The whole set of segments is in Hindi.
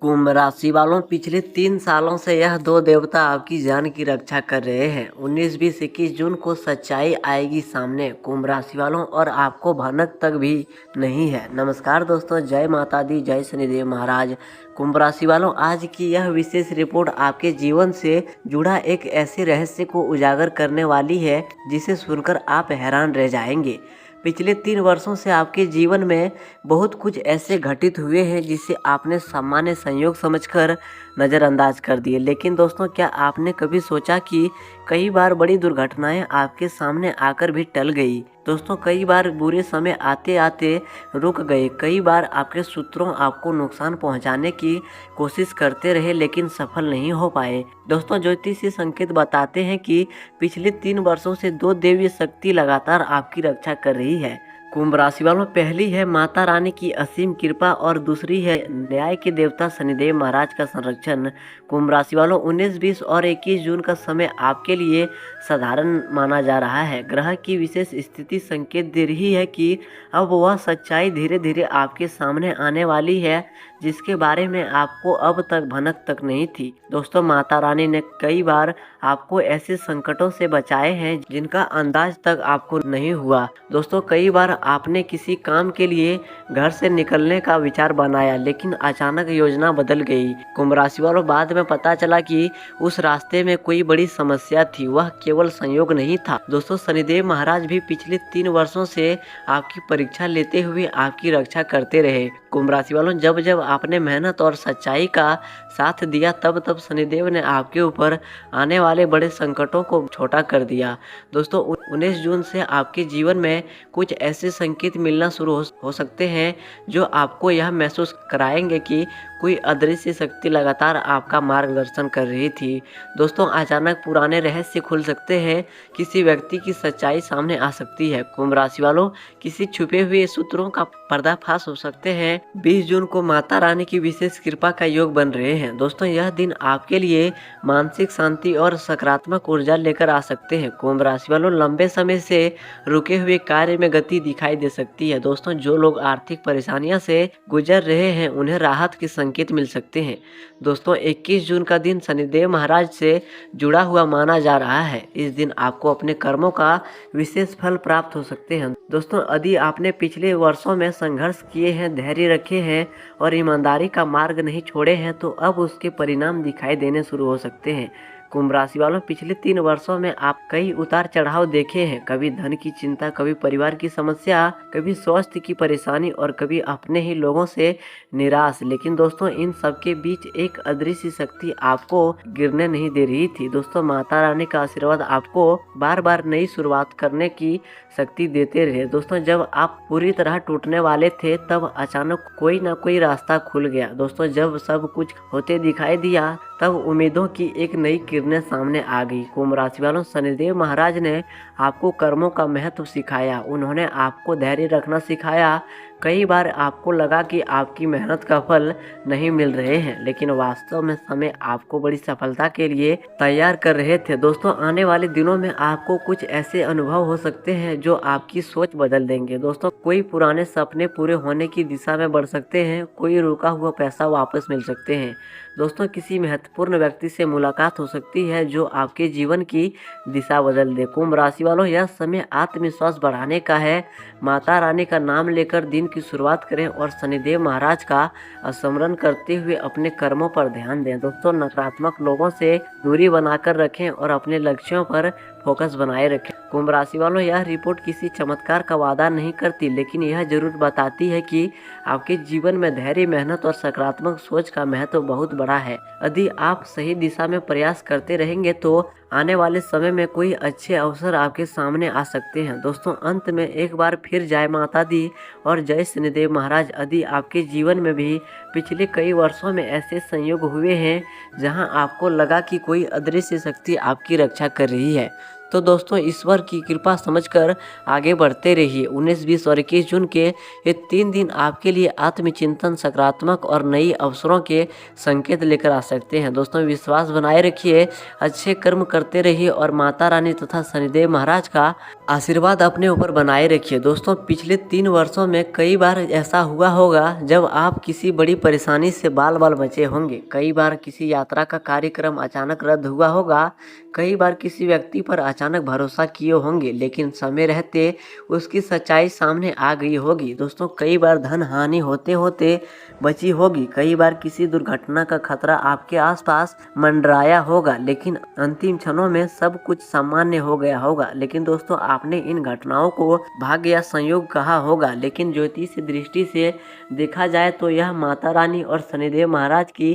कुंभ राशि वालों, पिछले 3 सालों से यह दो देवता आपकी जान की रक्षा कर रहे हैं। 19, 20, 21 जून को सच्चाई आएगी सामने कुंभ राशि वालों, और आपको भनक तक भी नहीं है। नमस्कार दोस्तों, जय माता दी, जय शनिदेव महाराज। कुंभ राशि वालों, आज की यह विशेष रिपोर्ट आपके जीवन से जुड़ा एक ऐसे रहस्य को उजागर करने वाली है जिसे सुनकर आप हैरान रह जाएंगे। पिछले 3 वर्षों से आपके जीवन में बहुत कुछ ऐसे घटित हुए हैं जिसे आपने सामान्य संयोग समझकर नज़रअंदाज कर दिए। लेकिन दोस्तों, क्या आपने कभी सोचा कि कई बार बड़ी दुर्घटनाएं आपके सामने आकर भी टल गई। दोस्तों, कई बार बुरे समय आते आते रुक गए। कई बार आपके शत्रुओं आपको नुकसान पहुंचाने की कोशिश करते रहे लेकिन सफल नहीं हो पाए। दोस्तों, ज्योतिषीय संकेत बताते हैं कि पिछले 3 वर्षों से दो दैवीय शक्ति लगातार आपकी रक्षा कर रही है। कुंभ राशि वालों, पहली है माता रानी की असीम कृपा और दूसरी है न्याय के देवता शनिदेव महाराज का संरक्षण। कुंभ राशि वालों, 19, 20 और 21 जून का समय आपके लिए साधारण माना जा रहा है। ग्रह की विशेष स्थिति संकेत दे रही है कि अब वह सच्चाई धीरे धीरे आपके सामने आने वाली है जिसके बारे में आपको अब तक भनक तक नहीं थी। दोस्तों, माता रानी ने कई बार आपको ऐसे संकटों से बचाए हैं जिनका अंदाज तक आपको नहीं हुआ। दोस्तों, कई बार आपने किसी काम के लिए घर से निकलने का विचार बनाया लेकिन अचानक योजना बदल गई। कुंभ राशि वालों, बाद में पता चला कि उस रास्ते में कोई बड़ी समस्या थी, वह केवल संयोग नहीं था। दोस्तों, शनिदेव महाराज भी पिछले 3 वर्षों से आपकी परीक्षा लेते हुए आपकी रक्षा करते रहे। कुंभ राशि वालों, जब जब आपने मेहनत और सच्चाई का साथ दिया तब तब शनिदेव ने आपके ऊपर आने वाले बड़े संकटों को छोटा कर दिया। दोस्तों, 19 जून से आपके जीवन में कुछ ऐसे संकेत मिलना शुरू हो सकते हैं जो आपको यह महसूस कराएंगे कि कोई अदृश्य शक्ति लगातार आपका मार्गदर्शन कर रही थी। दोस्तों, अचानक पुराने रहस्य खुल सकते हैं, किसी व्यक्ति की सच्चाई सामने आ सकती है। कुंभ राशि वालों, किसी छुपे हुए सूत्रों का पर्दाफाश हो सकते हैं। 20 जून को माता रानी की विशेष कृपा का योग बन रहे हैं। दोस्तों, यह दिन आपके लिए मानसिक शांति और सकारात्मक ऊर्जा लेकर आ सकते हैं। कुंभ राशि वालों, लंबे समय से रुके हुए कार्य में गति दिखाई दे सकती है। दोस्तों, जो लोग आर्थिक परेशानियों से गुजर रहे हैं उन्हें राहत के संकेत मिल सकते हैं। दोस्तों, 21 जून का दिन शनिदेव महाराज से जुड़ा हुआ माना जा रहा है। इस दिन आपको अपने कर्मों का विशेष फल प्राप्त हो सकते हैं। दोस्तों, यदि आपने पिछले वर्षों में संघर्ष किए हैं, धैर्य रखे हैं और ईमानदारी का मार्ग नहीं छोड़े हैं तो अब उसके परिणाम दिखाई देने शुरू हो सकते हैं। कुंभ राशि वालों, पिछले 3 वर्षों में आप कई उतार चढ़ाव देखे हैं। कभी धन की चिंता, कभी परिवार की समस्या, कभी स्वास्थ्य की परेशानी और कभी अपने ही लोगों से निराश। लेकिन दोस्तों, इन सब के बीच एक अदृश्य शक्ति आपको गिरने नहीं दे रही थी। दोस्तों, माता रानी का आशीर्वाद आपको बार बार नई शुरुआत करने की शक्ति देते रहे। दोस्तों, जब आप पूरी तरह टूटने वाले थे तब अचानक कोई ना कोई रास्ता खुल गया। दोस्तों, जब सब कुछ होते दिखाई दिया तब उम्मीदों की एक नई किरणें सामने आ गई। कुंभ राशि वालों, शनिदेव महाराज ने आपको कर्मों का महत्व सिखाया। उन्होंने आपको धैर्य रखना सिखाया। कई बार आपको लगा कि आपकी मेहनत का फल नहीं मिल रहे हैं, लेकिन वास्तव में समय आपको बड़ी सफलता के लिए तैयार कर रहे थे। दोस्तों, आने वाले दिनों में आपको कुछ ऐसे अनुभव हो सकते हैं जो आपकी सोच बदल देंगे। दोस्तों, कोई पुराने सपने पूरे होने की दिशा में बढ़ सकते हैं, कोई रुका हुआ पैसा वापस मिल सकते हैं। दोस्तों, किसी महत्वपूर्ण व्यक्ति से मुलाकात हो सकती है जो आपके जीवन की दिशा बदल दे। कुंभ राशि वालों, यह समय आत्मविश्वास बढ़ाने का है। माता रानी का नाम लेकर दिन की शुरुआत करें और शनिदेव महाराज का स्मरण करते हुए अपने कर्मों पर ध्यान दें। दोस्तों, नकारात्मक लोगों से दूरी बनाकर रखें और अपने लक्ष्यों पर फोकस बनाए रखें। कुंभ राशि वालों, यह रिपोर्ट किसी चमत्कार का वादा नहीं करती, लेकिन यह जरूर बताती है कि आपके जीवन में धैर्य, मेहनत और सकारात्मक सोच का महत्व बहुत बड़ा है। यदि आप सही दिशा में प्रयास करते रहेंगे तो आने वाले समय में कोई अच्छे अवसर आपके सामने आ सकते हैं। दोस्तों, अंत में एक बार फिर जय माता दी और जय शनिदेव महाराज। यदि आपके जीवन में भी पिछले कई वर्षों में ऐसे संयोग हुए हैं जहां आपको लगा कि कोई अदृश्य शक्ति आपकी रक्षा कर रही है, तो दोस्तों ईश्वर की कृपा समझकर आगे बढ़ते रहिए। 19, 20 और 21 जून के ये 3 दिन आपके लिए आत्मचिंतन, सकारात्मक और नई अवसरों के संकेत लेकर आ सकते हैं। दोस्तों विश्वास बनाए रखिए, अच्छे कर्म करते रहिए और माता रानी तथा शनिदेव महाराज का आशीर्वाद अपने ऊपर बनाए रखिए। दोस्तों पिछले 3 वर्षों में कई बार ऐसा हुआ होगा जब आप किसी बड़ी परेशानी से बाल बाल बचे होंगे। कई बार किसी यात्रा का कार्यक्रम अचानक रद्द हुआ होगा। कई बार किसी व्यक्ति पर अचानक भरोसा किए होंगे, लेकिन समय रहते उसकी सच्चाई सामने आ गई होगी। दोस्तों कई बार धन हानि होते होते बची होगी। कई बार किसी दुर्घटना का खतरा आपके आसपास मंडराया होगा, लेकिन अंतिम क्षणों में सब कुछ सामान्य हो गया होगा। लेकिन दोस्तों आपने इन घटनाओं को भाग्य या संयोग कहा होगा, लेकिन ज्योतिष दृष्टि से देखा जाए तो यह माता रानी और शनिदेव महाराज की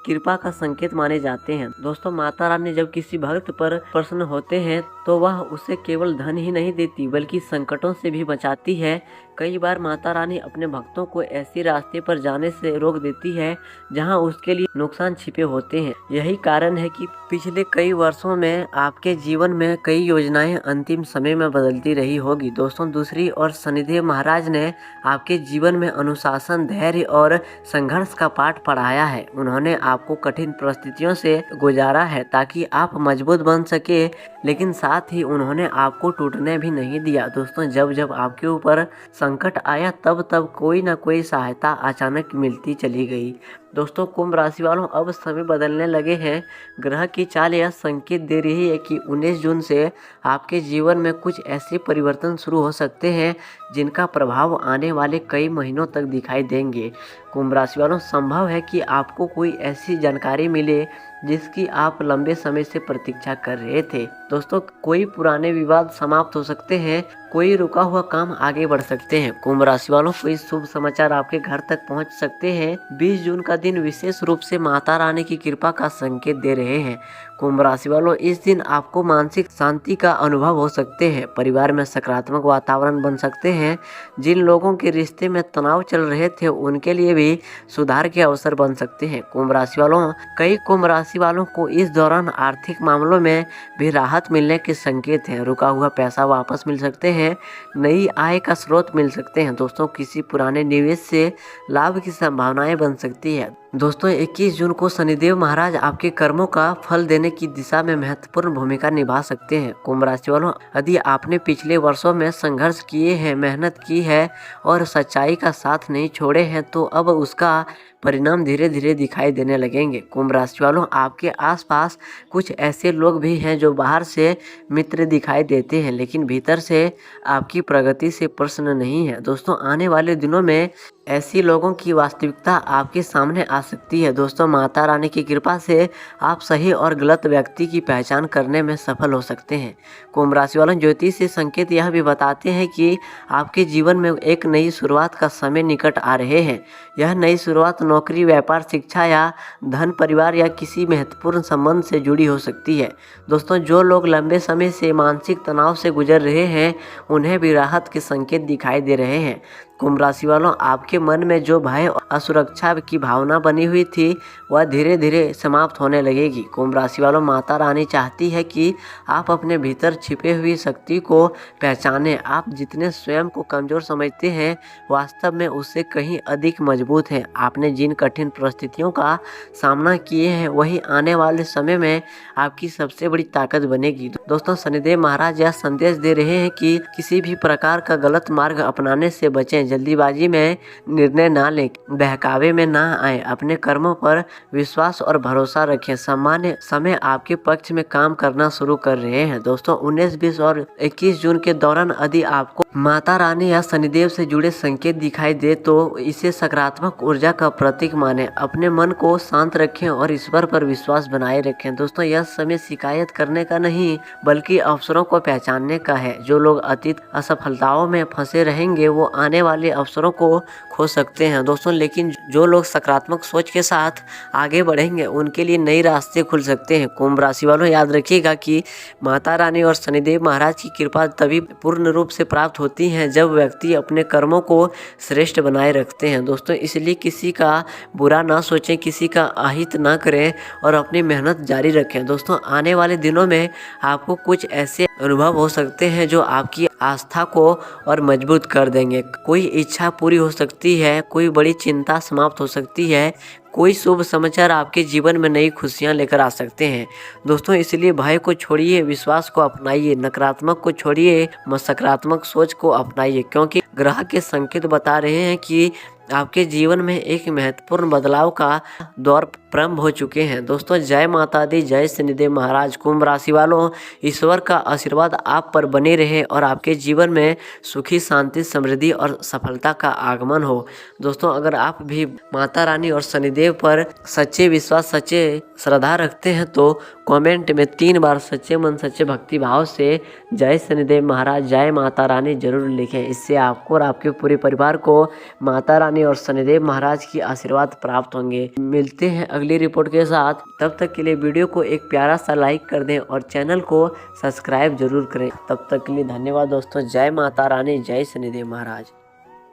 कृपा का संकेत माने जाते हैं। दोस्तों माता रानी जब किसी भक्त पर प्रसन्न होते हैं तो वह उसे केवल धन ही नहीं देती बल्कि संकटों से भी बचाती है। कई बार माता रानी अपने भक्तों को ऐसे रास्ते पर जाने से रोक देती है जहां उसके लिए नुकसान छिपे होते हैं। यही कारण है कि पिछले कई वर्षों में आपके जीवन में कई योजनाएं अंतिम समय में बदलती रही होगी। दोस्तों दूसरी ओर शनिदेव महाराज ने आपके जीवन में अनुशासन, धैर्य और संघर्ष का पाठ पढ़ाया है। उन्होंने आपको कठिन परिस्थितियों से गुजारा है ताकि आप मजबूत बन सके, लेकिन साथ ही उन्होंने आपको टूटने भी नहीं दिया। दोस्तों जब जब आपके ऊपर संकट आया तब तब कोई ना कोई सहायता अचानक मिलती चली गई। दोस्तों कुंभ राशि वालों अब समय बदलने लगे हैं। ग्रह की चाल यह संकेत दे रही है कि 19 जून से आपके जीवन में कुछ ऐसे परिवर्तन शुरू हो सकते हैं जिनका प्रभाव आने वाले कई महीनों तक दिखाई देंगे। कुंभ राशि वालों संभव है कि आपको कोई ऐसी जानकारी मिले जिसकी आप लंबे समय से प्रतीक्षा कर रहे थे। दोस्तों कोई पुराने विवाद समाप्त हो सकते हैं, कोई रुका हुआ काम आगे बढ़ सकते हैं। कुंभ राशि वालों कोई शुभ समाचार आपके घर तक पहुंच सकते हैं। 20 जून का दिन विशेष रूप से माता रानी की कृपा का संकेत दे रहे हैं। कुंभ राशि वालों इस दिन आपको मानसिक शांति का अनुभव हो सकते हैं। परिवार में सकारात्मक वातावरण बन सकते हैं। जिन लोगों के रिश्ते में तनाव चल रहे थे उनके लिए भी सुधार के अवसर बन सकते हैं। कुंभ राशि वालों कई कुंभ राशि वालों को इस दौरान आर्थिक मामलों में भी राहत मिलने के संकेत हैं। रुका हुआ पैसा वापस मिल सकते हैं, नई आय का स्रोत मिल सकते हैं। दोस्तों किसी पुराने निवेश से लाभ की संभावनाएं बन सकती है। दोस्तों 21 जून को शनिदेव महाराज आपके कर्मों का फल देने की दिशा में महत्वपूर्ण भूमिका निभा सकते हैं। कुंभ राशि वालों यदि आपने पिछले वर्षों में संघर्ष किए हैं, मेहनत की है और सच्चाई का साथ नहीं छोड़े हैं तो अब उसका परिणाम धीरे धीरे दिखाई देने लगेंगे। कुंभ राशि वालों आपके आसपास कुछ ऐसे लोग भी हैं जो बाहर से मित्र दिखाई देते हैं लेकिन भीतर से आपकी प्रगति से प्रसन्न नहीं है। दोस्तों आने वाले दिनों में ऐसी लोगों की वास्तविकता आपके सामने आ सकती है। दोस्तों माता रानी की कृपा से आप सही और गलत व्यक्ति की पहचान करने में सफल हो सकते हैं। कुंभ राशि वालों ज्योतिष से संकेत यह भी बताते हैं कि आपके जीवन में एक नई शुरुआत का समय निकट आ रहे हैं। यह नई शुरुआत नौकरी, व्यापार, शिक्षा या धन, परिवार या किसी महत्वपूर्ण संबंध से जुड़ी हो सकती है। दोस्तों जो लोग लंबे समय से मानसिक तनाव से गुजर रहे हैं उन्हें भी राहत के संकेत दिखाई दे रहे हैं। कुंभ राशि वालों आपके मन में जो भय और असुरक्षा की भावना बनी हुई थी वह धीरे धीरे समाप्त होने लगेगी। कुंभ राशि वालों माता रानी चाहती है कि आप अपने भीतर छिपे हुई शक्ति को पहचानें। आप जितने स्वयं को कमजोर समझते हैं वास्तव में उससे कहीं अधिक मजबूत हैं। आपने जिन कठिन परिस्थितियों का सामना किए हैं वही आने वाले समय में आपकी सबसे बड़ी ताकत बनेगी। दोस्तों शनिदेव महाराज यह संदेश दे रहे हैं कि किसी भी प्रकार का गलत मार्ग अपनाने से बचें, जल्दीबाजी में निर्णय ना लें, बहकावे में ना आए, अपने कर्मों पर विश्वास और भरोसा रखें। सामान्य समय आपके पक्ष में काम करना शुरू कर रहे हैं। दोस्तों 19, 20 और 21 जून के दौरान यदि आपको माता रानी या शनिदेव से जुड़े संकेत दिखाई दे तो इसे सकारात्मक ऊर्जा का प्रतीक माने। अपने मन को शांत रखें और ईश्वर पर विश्वास बनाए रखें। दोस्तों यह समय शिकायत करने का नहीं बल्कि अवसरों को पहचानने का है। जो लोग अतीत असफलताओं में फंसे रहेंगे वो आने वाले अवसरों को खो सकते हैं। दोस्तों लेकिन जो लोग सकारात्मक सोच के साथ आगे बढ़ेंगे उनके लिए नए रास्ते खुल सकते हैं। कुंभ राशि वालों याद रखिएगा कि माता रानी और शनिदेव महाराज की कृपा तभी पूर्ण रूप से प्राप्त होती होती हैं जब व्यक्ति अपने कर्मों को श्रेष्ठ बनाए रखते हैं दोस्तों। इसलिए किसी का बुरा ना सोचें, किसी का अहित ना करें और अपनी मेहनत जारी रखें दोस्तों। आने वाले दिनों में आपको कुछ ऐसे अनुभव हो सकते हैं जो आपकी आस्था को और मजबूत कर देंगे। कोई इच्छा पूरी हो सकती है, कोई बड़ी चिंता समाप्त हो सकती है, कोई शुभ समाचार आपके जीवन में नई खुशियां लेकर आ सकते हैं दोस्तों। इसलिए भय को छोड़िए, विश्वास को अपनाइए, नकारात्मक को छोड़िए, सकारात्मक सोच को अपनाइए, क्योंकि ग्रह के संकेत बता रहे हैं कि आपके जीवन में एक महत्वपूर्ण बदलाव का दौर प्रारंभ हो चुके हैं दोस्तों। जय माता दी, जय शनिदेव महाराज। कुंभ राशि वालों, ईश्वर का आशीर्वाद आप पर बने रहे और आपके जीवन में सुखी, शांति, समृद्धि और सफलता का आगमन हो दोस्तों। अगर आप भी माता रानी और शनिदेव पर सच्चे विश्वास, सच्चे श्रद्धा रखते हैं तो कमेंट में 3 बार सच्चे मन, सच्चे भक्ति भाव से जय शनिदेव महाराज, जय माता रानी जरूर लिखें। इससे आपको और आपके पूरे परिवार को माता रानी और शनिदेव महाराज की आशीर्वाद प्राप्त होंगे। मिलते हैं अगली रिपोर्ट के साथ, तब तक के लिए वीडियो को एक प्यारा सा लाइक कर दें और चैनल को सब्सक्राइब जरूर करें। तब तक के लिए धन्यवाद दोस्तों। जय माता रानी, जय शनिदेव महाराज।